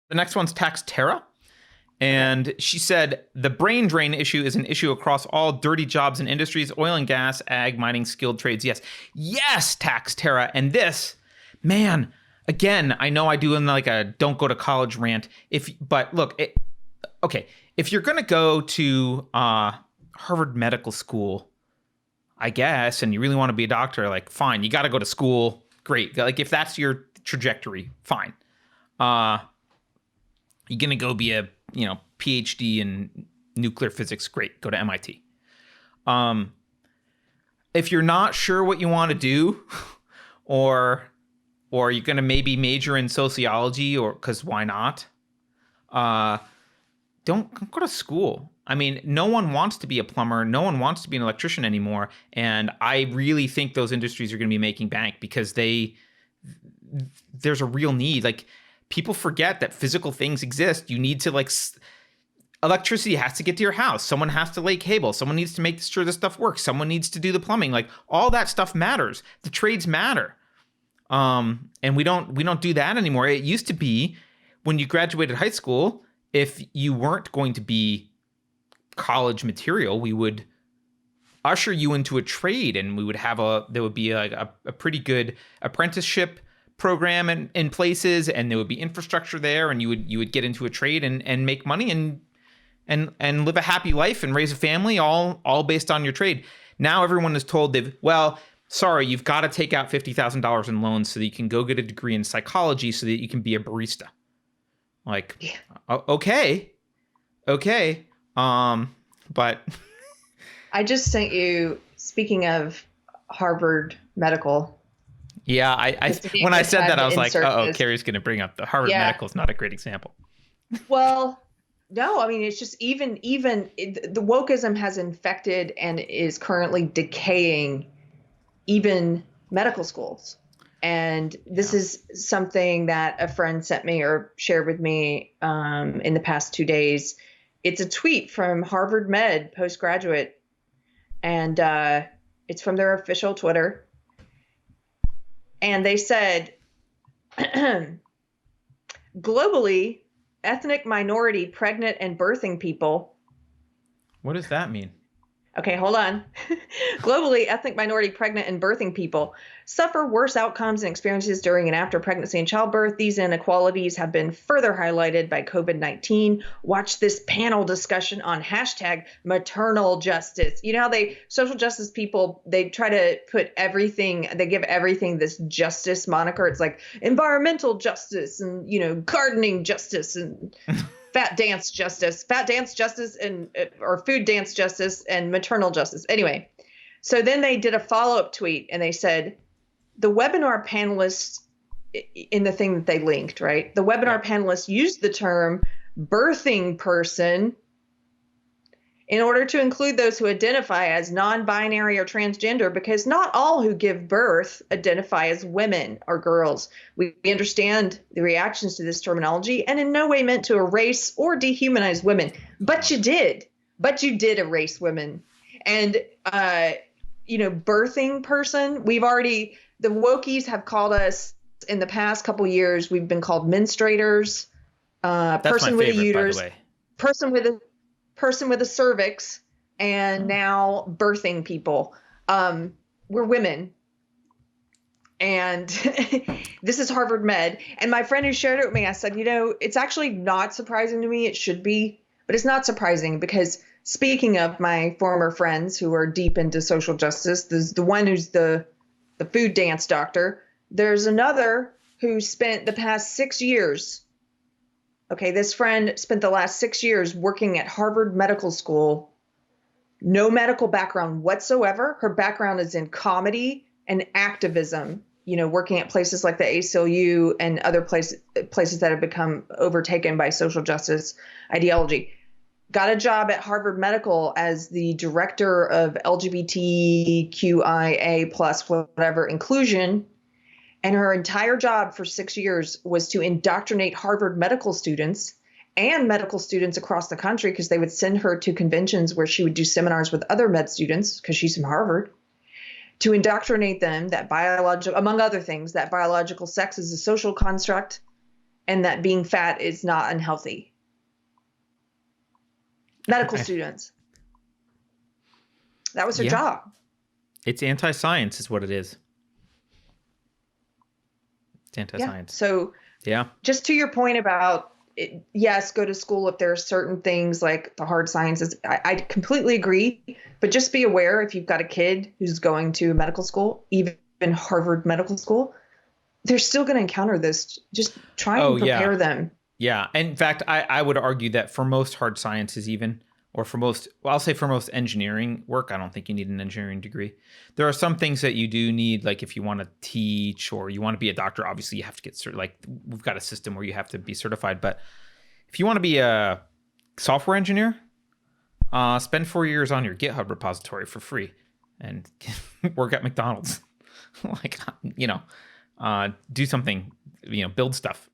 The next one's Tax Terra. And she said, the brain drain issue is an issue across all dirty jobs and industries, oil and gas, ag, mining, skilled trades. Yes. Yes, Tax Terra. And this, man, again, I know I do in like a don't go to college rant. But look, okay, if you're going to go to Harvard Medical School, I guess, and you really want to be a doctor, like, fine, you got to go to school. Great. Like, if that's your trajectory, fine. You're going to go be a, PhD in nuclear physics. Great. Go to MIT. If you're not sure what you want to do, or you're going to maybe major in sociology, or because why not? Don't go to school. I mean, no one wants to be a plumber. No one wants to be an electrician anymore. And I really think those industries are going to be making bank because there's a real need. Like, people forget that physical things exist. You need to electricity has to get to your house. Someone has to lay cable. Someone needs to make sure this stuff works. Someone needs to do the plumbing. Like, all that stuff matters. The trades matter. And we don't do that anymore. It used to be when you graduated high school, if you weren't going to be college material, we would usher you into a trade, and we would have there would be a pretty good apprenticeship program in places, and there would be infrastructure there, and you would get into a trade and make money and live a happy life and raise a family, all based on your trade. Now everyone is told sorry, you've got to take out $50,000 in loans so that you can go get a degree in psychology so that you can be a barista. Like, yeah. Okay. But I just sent you, speaking of Harvard Medical. Yeah, when I said that, I was like, Carrie's going to bring up the Harvard Medical is not a great example. Well, no, I mean, it's just even the wokeism has infected and is currently decaying even medical schools. And this is something that a friend sent me or shared with me in the past 2 days. It's a tweet from Harvard Med postgraduate, and it's from their official Twitter. And they said, globally, ethnic minority pregnant and birthing people. What does that mean? Okay, hold on. Globally, ethnic minority pregnant and birthing people suffer worse outcomes and experiences during and after pregnancy and childbirth. These inequalities have been further highlighted by COVID-19. Watch this panel discussion on hashtag maternal justice. You know how social justice people, they try to put everything, they give everything this justice moniker. It's like environmental justice and, gardening justice and fat dance justice, and or food dance justice and maternal justice. Anyway, so then they did a follow-up tweet and they said the webinar panelists in the thing that they linked, right? The webinar panelists used the term birthing person in order to include those who identify as non-binary or transgender, because not all who give birth identify as women or girls. We understand the reactions to this terminology and in no way meant to erase or dehumanize women. But you did erase women. And, birthing person, the wokies have called us in the past couple years, we've been called menstruators, person with a uterus, person with a cervix, and now birthing people. We're women. And this is Harvard Med. And my friend who shared it with me, I said, it's actually not surprising to me. It should be, but it's not surprising because speaking of my former friends who are deep into social justice, there's the one who's the food dance doctor. There's another who spent the past 6 years. Okay, this friend spent the last 6 years working at Harvard Medical School. No medical background whatsoever. Her background is in comedy and activism, working at places like the ACLU and other places that have become overtaken by social justice ideology. Got a job at Harvard Medical as the director of LGBTQIA plus whatever inclusion. And her entire job for 6 years was to indoctrinate Harvard medical students and medical students across the country, because they would send her to conventions where she would do seminars with other med students, because she's from Harvard, to indoctrinate them that biological, among other things, that biological sex is a social construct and that being fat is not unhealthy. Medical students. That was her Yeah. job. It's anti-science is what it is. It's anti-science. So Yeah. just to your point about it, yes, go to school if there are certain things like the hard sciences. I completely agree, but just be aware if you've got a kid who's going to medical school, even Harvard Medical School, they're still going to encounter this. Just try and prepare them. Yeah. In fact, I would argue that for most hard sciences, even, or for most, well, I'll say for most engineering work, I don't think you need an engineering degree. There are some things that you do need, like if you want to teach or you want to be a doctor, obviously you have to get certified. Like we've got a system where you have to be certified. But if you want to be a software engineer, spend 4 years on your GitHub repository for free and work at McDonald's. Like, do something, build stuff.